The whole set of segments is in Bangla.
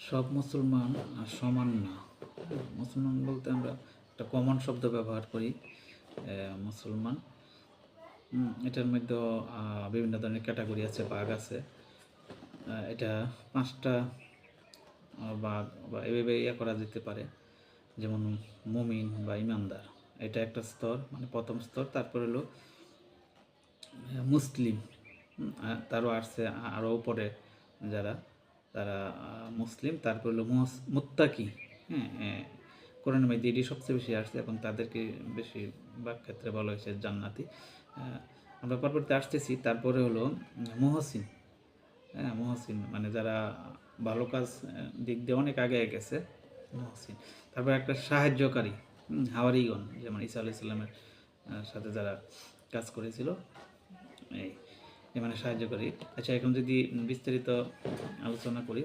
সব মুসলমান সমান না। মুসলমান বলতে আমরা একটা কমন শব্দ ব্যবহার করি মুসলমান। এটার মধ্যেও বিভিন্ন ধরনের ক্যাটাগরি আছে, ভাগ আছে। এটা 5টা ভাগ বা এভাবে করা যেতে পারে। যেমন মুমিন বা ইমানদার, এটা একটা স্তর, মানে প্রথম স্তর। তারপর হলো মুসলিম, তারও আসছে আরও উপরে যারা, তারা মুসলিম। তারপর হলো মুত্তাকি। হ্যাঁ, কোরআনের মধ্যে এটি সবচেয়ে বেশি আসছে এবং তাদেরকে বেশিরভাগ ক্ষেত্রে বলা হয়েছে জান্নাতি। আমরা পরবর্তী আসতেছি। তারপরে হলো মুহসিন। হ্যাঁ, মুহসিন মানে যারা ভালো কাজ দিক দিয়ে অনেক আগে গেছে, মুহসিন। তারপর একটা সাহায্যকারী, হাওয়ারিগণ, যেমন ঈসা আলাইহিস সালামের সাথে যারা কাজ করেছিল, এই মানে সাহায্য করি। আচ্ছা, এখন যদি বিস্তারিত আলোচনা করি,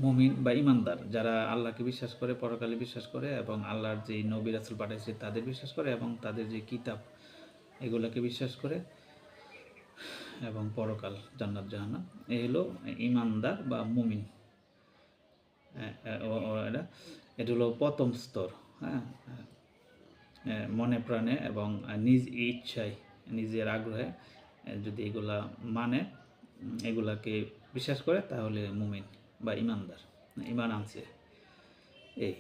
মুমিন বা ইমানদার যারা আল্লাহকে বিশ্বাস করে, পরকালে বিশ্বাস করে এবং আল্লাহর যে নবী রাসূল পাঠাইছে তাদের বিশ্বাস করে এবং তাদের যে কিতাব এগুলোকে বিশ্বাস করে এবং পরকাল, জান্নাত জাহান্নাম, এই হলো ইমানদার বা মুমিন। এটা এটা হলো প্রথম স্তর। হ্যাঁ, মনে প্রাণে এবং নিজ ইচ্ছায়, নিজের আগ্রহে যদি এগুলা মানে, এগুলাকে বিশ্বাস করে, তাহলে মুমিন বা ইমানদার, ইমান আনছে। এই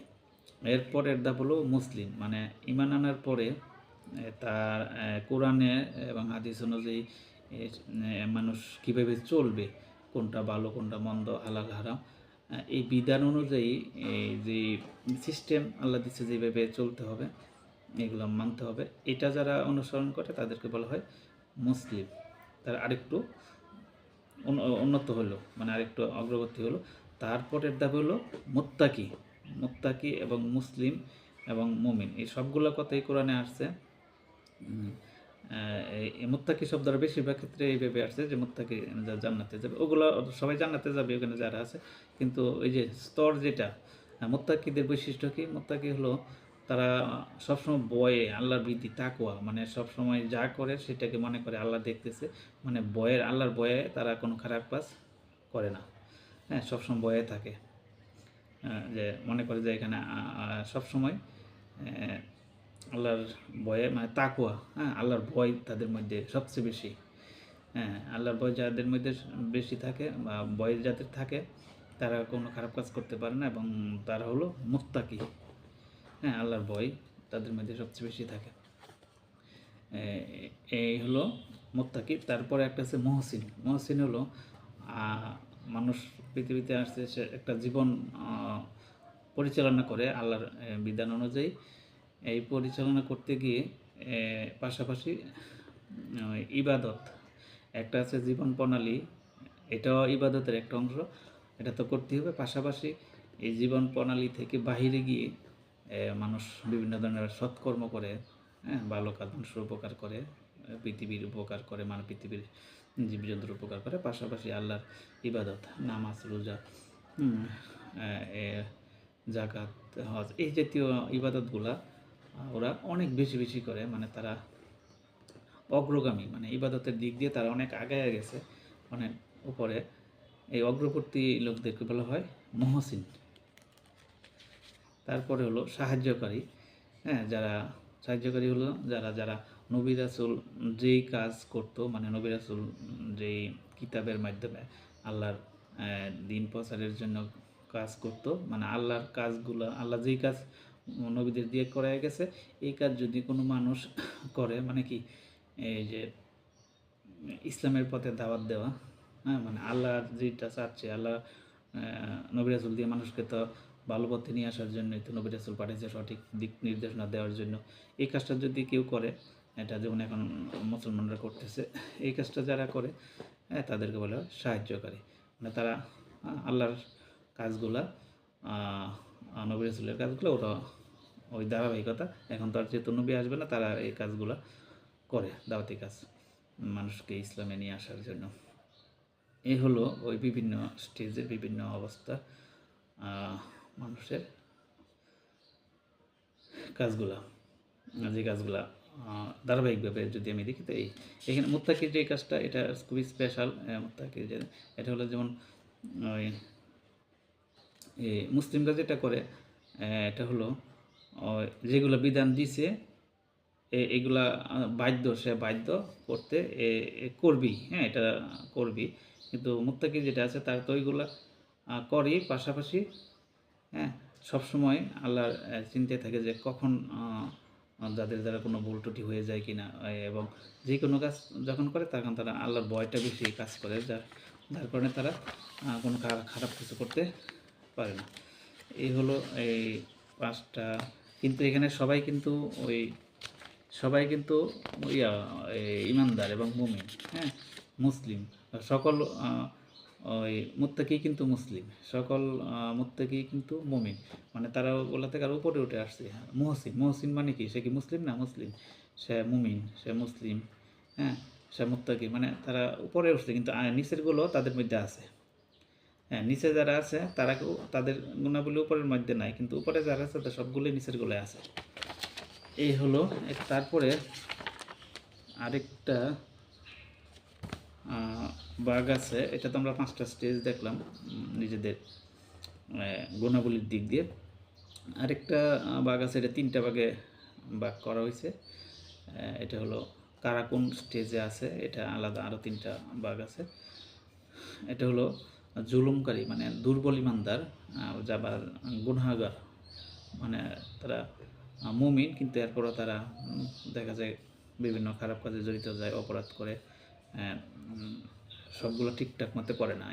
এরপরের ধাপ হলো মুসলিম, মানে ইমান আনার পরে তার কোরআনে এবং হাদিস অনুযায়ী মানুষ কীভাবে চলবে, কোনটা ভালো কোনটা মন্দ, হালাল হারাম, এই বিধান অনুযায়ী এই যে সিস্টেম আল্লাহ দিচ্ছে যেভাবে চলতে হবে, এগুলো মানতে হবে। এটা যারা অনুসরণ করে তাদেরকে বলা হয় মুসলিম। তার আরেকটু উন্নত হলো, মানে আরেকটু অগ্রগতি হলো। তারপরের ধাপ হলো মুত্তাকি। মুত্তাকি এবং মুসলিম এবং মুমিন, এই সবগুলো কথাই কোরআনে আসছে। এই মুত্তাকি শব্দটা বেশিরভাগ ক্ষেত্রে এইভাবে আসছে যে মুত্তাকি জান্নাতে যাবে, ওগুলো সবাই জান্নাতে যাবে ওখানে যারা আছে। কিন্তু ওই যে স্তর যেটা, মুত্তাকিদের বৈশিষ্ট্য কি? মুত্তাকি হলো তারা সবসময় ভয়ে, আল্লাহর ভীতি, তাকওয়া, মানে সবসময় যা করে সেটাকে মনে করে আল্লাহ দেখতেছে, মানে ভয়ের, আল্লাহর ভয়ে তারা কোনো খারাপ কাজ করে না। হ্যাঁ, সবসময় ভয়ে থাকে, যে মনে করে যে এখানে সবসময় আল্লাহর ভয়ে, মানে তাকওয়া। হ্যাঁ, আল্লাহর ভয় তাদের মধ্যে সবচেয়ে বেশি। হ্যাঁ, আল্লাহর ভয় যাদের মধ্যে বেশি থাকে বা ভয় যাদের থাকে, তারা কোনো খারাপ কাজ করতে পারে না এবং তারা হলো মুত্তাকি। হ্যাঁ, আল্লাহর ভয় তাদের মধ্যে সবচেয়ে বেশি থাকে। এই হলো মুত্তাকি। তারপরে একটা আছে মুহসিন। মুহসিন হলো মানুষ পৃথিবীতে আসছে, সে একটা জীবন পরিচালনা করে আল্লাহর বিধান অনুযায়ী। এই পরিচালনা করতে গিয়ে পাশাপাশি ইবাদত, একটা আছে জীবন প্রণালী, এটাও ইবাদতের একটা অংশ, এটা তো করতেই হবে। পাশাপাশি এই জীবন প্রণালী থেকে বাহিরে গিয়ে মানুষ বিভিন্ন ধরনের সৎকর্ম করে, হ্যাঁ, ভালো কাজ, মানুষের উপকার করে, পৃথিবীর উপকার করে, মানে পৃথিবীর জীবজন্তুর উপকার করে। পাশাপাশি আল্লাহর ইবাদত, নামাজ, রোজা, জাকাত, হজ, এই জাতীয় ইবাদতগুলা ওরা অনেক বেশি বেশি করে, মানে তারা অগ্রগামী, মানে ইবাদতের দিক দিয়ে তারা অনেক আগায় গেছে, অনেক উপরে। এই অগ্রবর্তী লোকদেরকে বলা হয় মুহসিন। তারপরে হলো সাহায্যকারী। হ্যাঁ, যারা সাহায্যকারী হলো যারা যারা নবী রাসূল যেই কাজ করতো, মানে নবী রাসূল যেই কিতাবের মাধ্যমে আল্লাহর দিন প্রচারের জন্য কাজ করতো, মানে আল্লাহর কাজগুলো, আল্লাহ যেই কাজ নবীদের দিয়ে করাই গেছে, এই কাজ যদি কোনো মানুষ করে, মানে কি, এই যে ইসলামের পথে দাওয়াত দেওয়া, হ্যাঁ, মানে আল্লাহর যেটা চাচ্ছে, আল্লাহ নবী রাসূল দিয়ে মানুষকে তো ভালো পথে নিয়ে আসার জন্যই তো নবী রাসূল পাঠিয়েছে, সঠিক দিক নির্দেশনা দেওয়ার জন্য। এই কাজটা যদি কেউ করে, এটা যেমন এখন মুসলমানরা করতেছে, এই কাজটা যারা করে, হ্যাঁ, তাদেরকে বলা হয় সাহায্যকারী। মানে তারা আল্লাহর কাজগুলা, নবী রাসূলের কাজগুলো, ওরা ওই ধারাবাহিকতা, এখন তো আর যেহেতু নবী আসবে না, তারা এই কাজগুলা করে, দাওয়াতি কাজ, মানুষকে ইসলামে নিয়ে আসার জন্য। এই হলো ওই বিভিন্ন স্টেজের বিভিন্ন অবস্থা মানুষের কাজগুলা, যে কাজগুলা ধারাবাহিকভাবে যদি আমি দেখি, তো এখানে মুত্তাকির যে কাজটা, এটা খুবই স্পেশাল। মুত্তাকির যে এটা হলো, যেমন ওই মুসলিমরা যেটা করে এটা হলো যেগুলো বিধান দিছে এগুলা সে বাধ্য করতে করবি, হ্যাঁ, এটা করবি। কিন্তু মুত্তাকি যেটা আছে তার তো ওইগুলা করে পাশাপাশি, হ্যাঁ, সবসময় আল্লাহর চিন্তায় থাকে যে কখন যাদের দ্বারা কোনো ভুল ত্রুটি হয়ে যায় কিনা, এবং যে কোনো কাজ যখন করে তখন তারা আল্লাহর ভয়টা বেশি কাজ করে, যার কারণে তারা কোনো খারাপ কিছু করতে পারে না। এই হলো এই 5টা। কিন্তু এখানে সবাই কিন্তু ইমানদার এবং মুমিন, হ্যাঁ, মুসলিম। সকল ওই মুত্তাকি কিন্তু মুসলিম, সকল মুত্তাকি কিন্তু মুমিন, মানে তারা ওগুলা থেকে আর উপরে উঠে আসছে। মুহসিন মানে কি? সে কি মুসলিম না? মুসলিম। সে মুমিন, সে মুসলিম, হ্যাঁ, সে মুত্তাকি, মানে তারা উপরে উঠছে, কিন্তু নিচেরগুলো তাদের মধ্যে আছে। হ্যাঁ, নিচে যারা আছে তারা তাদের গুণাবলী উপরের মধ্যে নাই, কিন্তু উপরে যারা আছে তাদের সবগুলোই নিচের গুলোয় আছে। এই হলো তারপরে আরেকটা বাঘ আছে। এটা তো আমরা 5টা স্টেজ দেখলাম নিজেদের গুণাবলীর দিক দিয়ে। আরেকটা বাঘ আছে, এটা 3টা ভাগে ভাগ করা হয়েছে। এটা হলো কারা কোন স্টেজে আছে, এটা আলাদা আরও 3টা বাঘ আছে। এটা হলো জুলুমকারী, মানে দুর্বল ইমানদার, যাবার গুনাহগার, মানে তারা মুমিন কিন্তু এরপরও তারা দেখা যায় বিভিন্ন খারাপ কাজে জড়িত যায়, অপরাধ করে, সবগুলো ঠিকঠাক মতো করে না।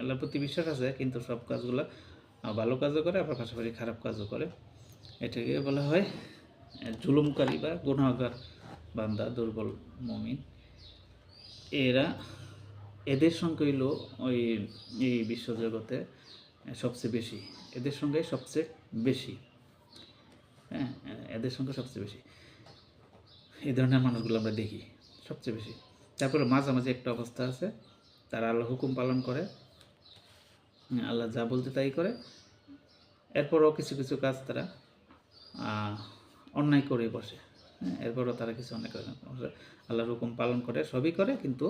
আল্লাহর প্রতি বিশ্বাস আছে কিন্তু সব কাজগুলো ভালো কাজও করে, আবার পাশাপাশি খারাপ কাজও করে। এটাকে বলা হয় জুলুমকারী বা গুনাহগার বান্দা, দুর্বল মুমিন। এদের সংখ্যা হইল এই বিশ্বজগতে সবচেয়ে বেশি, এদের সংখ্যাই সবচেয়ে বেশি, হ্যাঁ, এদের সংখ্যা সবচেয়ে বেশি। এই ধরনের মানুষগুলো আমরা দেখি সবচেয়ে বেশি। তারপরে মাঝামাঝি একটা অবস্থা আছে, তারা আল্লাহ হুকুম পালন করে, আল্লাহ যা বলতে তাই করে, এরপরও কিছু কিছু কাজ তারা অন্যায় করে বসে, হ্যাঁ, এরপরও তারা কিছু অন্যায় করে না, আল্লাহর হুকুম পালন করে, সবই করে, কিন্তু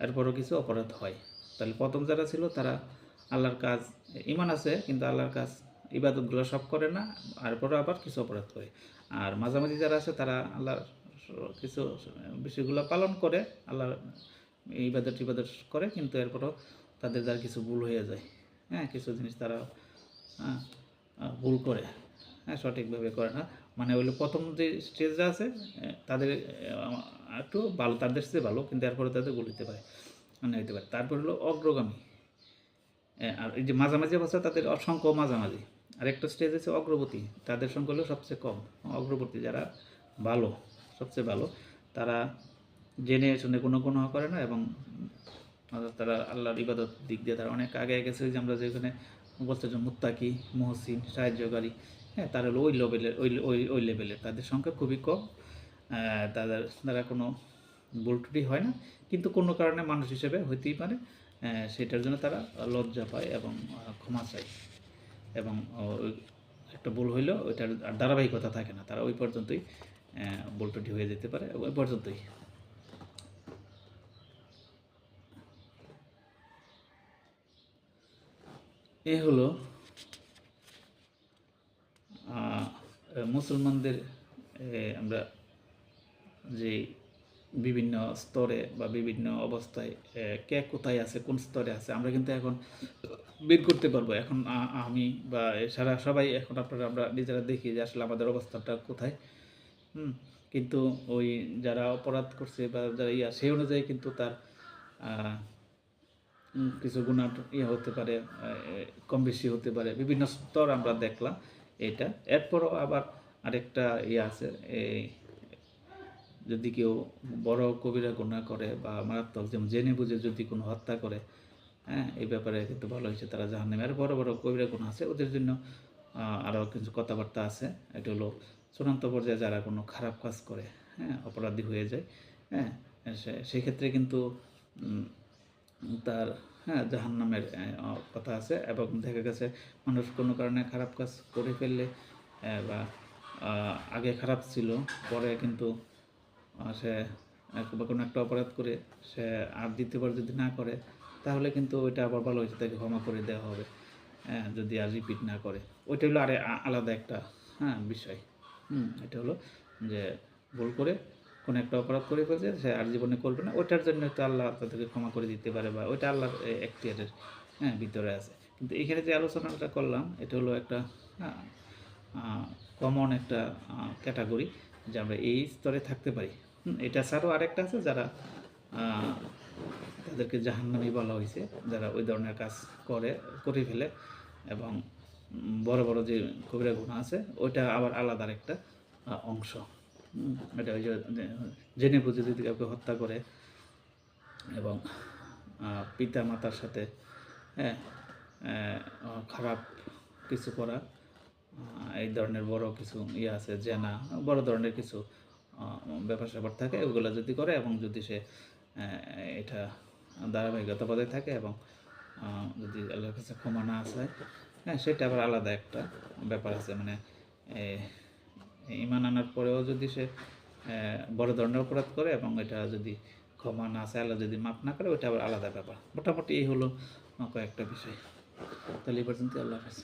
এরপরও কিছু অপরাধ হয়। তাহলে প্রথম যারা ছিল তারা আল্লাহর কাজ, ইমান আছে কিন্তু আল্লাহর কাজ ইবাদতগুলো সব করে না, এরপরও আবার কিছু অপরাধ করে। আর মাঝামাঝি যারা আছে তারা আল্লাহর কিছু বিষয়গুলো পালন করে, আল্লাহর ইবাদত করে, কিন্তু এরপরও তাদের দ্বারা কিছু ভুল হয়ে যায়, হ্যাঁ, কিছু জিনিস তারা ভুল করে, হ্যাঁ, সঠিকভাবে করে না। মানে হলো প্রথম যে স্টেজটা আছে তাদের একটু ভালো, তাদের চেয়ে ভালো, কিন্তু এরপরে তাদের ভুল হতে পারে, মানে হতে পারে। তারপর হলো অগ্রগামী, আর এই যে মাঝামাঝি অবস্থা তাদের অসংখ্য মাঝামাঝি। আরেকটা স্টেজ আছে অগ্রবর্তী, তাদের সংখ্যা হলো সবচেয়ে কম। অগ্রবর্তী যারা ভালো, সবচেয়ে ভালো, তারা জেনে শুনে কোনো গুনাহ করে না, এবং তারা আল্লাহর ইবাদত দিক দিয়ে তারা অনেক আগে গেছে। যে আমরা যেখানে বলতে যে মুত্তাকি, মুহসিন, সাহায্যকারী, হ্যাঁ, তারা হলো ওই লেভেলের, ওই লেভেলের, তাদের সংখ্যা খুবই কম। তাদের দ্বারা কোনো ভুল ত্রুটি হয় না, কিন্তু কোনো কারণে মানুষ হিসেবে হইতেই পারে, সেটার জন্য তারা লজ্জা পায় এবং ক্ষমা চায়, এবং একটা ভুল হইলেও ওইটার ধারাবাহিকতা থাকে না, তারা ওই পর্যন্তই ভুল ত্রুটি হয়ে যেতে পারে, ওই পর্যন্তই। এ হলো মুসলমানদের আমরা যে বিভিন্ন স্তরে বা বিভিন্ন অবস্থায় কে কোথায় আছে, কোন স্তরে আছে, আমরা কিন্তু এখন বের করতে পারবো। এখন আমি বা সারা সবাই এখন আমরা নিজেরা দেখি যে আসলে আমাদের অবস্থাটা কোথায়। কিন্তু ওই যারা অপরাধ করছে বা যারা সেই অনুযায়ী কিন্তু তার কিছু গুণা হতে পারে, কম বেশি হতে পারে, বিভিন্ন স্তর আমরা দেখলাম এটা। এরপরও আবার আরেকটা আছে, এই যদি কেউ বড় কবিরা গুনাহ করে বা মারাত্মক, যেমন জেনে বুঝে যদি কোনো হত্যা করে, হ্যাঁ, এই ব্যাপারে কিন্তু ভালো হয়েছে, তারা জাহান্নামে। আর বড় বড় কবিরা গুনাহ আছে, ওদের জন্য আরও কিছু কথাবার্তা আছে। এটা হলো চূড়ান্ত পর্যায়ে যারা কোনো খারাপ কাজ করে, হ্যাঁ, অপরাধী হয়ে যায়, হ্যাঁ, সেক্ষেত্রে কিন্তু তার, হ্যাঁ, জাহান্নামের কথা আছে। এবং দেখা গেছে মানুষ কোনো কারণে খারাপ কাজ করে ফেললে, বা আগে খারাপ ছিল, পরে কিন্তু সে বা কোনো একটা অপরাধ করে সে আর দ্বিতীয়বার যদি না করে, তাহলে কিন্তু ওইটা আবার ভালো হয়েছে, তাকে ক্ষমা করে দেওয়া হবে। হ্যাঁ, যদি আর রিপিট না করে, ওইটা হলো আলাদা একটা বিষয়। এটা হলো যে ভুল করে কোনো একটা অপরাধ করে ফেলছে, সে আর জীবনে করবে না, ওইটার জন্য তো আল্লাহ তাদেরকে ক্ষমা করে দিতে পারে, বা ওইটা আল্লাহর এখতিয়ারের ভিতরে আছে। কিন্তু এখানে যে আলোচনাটা করলাম এটা হলো একটা কমন একটা ক্যাটাগরি, যে আমরা এই স্তরে থাকতে পারি। এটা ছাড়াও আরেকটা আছে যারা তাদেরকে জাহান্নামী বলা হয়েছে, যারা ওই ধরনের কাজ করে ফেলে, এবং বড় বড় যে কবিরা গুনাহ আছে ওইটা আবার আলাদা একটা অংশ। এটা ওই যে জেনে বুঝে যদি কাউকে হত্যা করে, এবং পিতা মাতার সাথে হ্যাঁ খারাপ কিছু করা, এই ধরনের বড় কিছু আছে, জেনা, বড় ধরনের কিছু ব্যাপার স্যাপার থাকে, ওগুলো যদি করে এবং যদি সে এটা ধারাবাহিকতা বজায় থাকে, এবং যদি আল্লাহর কাছে ক্ষমা না চায়, সেটা আবার আলাদা একটা ব্যাপার আছে। মানে ঈমান আনার পরেও যদি সে বড় ধরনের অপরাধ করে এবং এটা যদি ক্ষমা না চায়, আল্লাহ যদি মাফ না করে, ওইটা আবার আলাদা ব্যাপার। মোটামুটি এই হলো কয়েকটা বিষয়। তাহলে এই পর্যন্ত, আল্লাহ হাফেজ।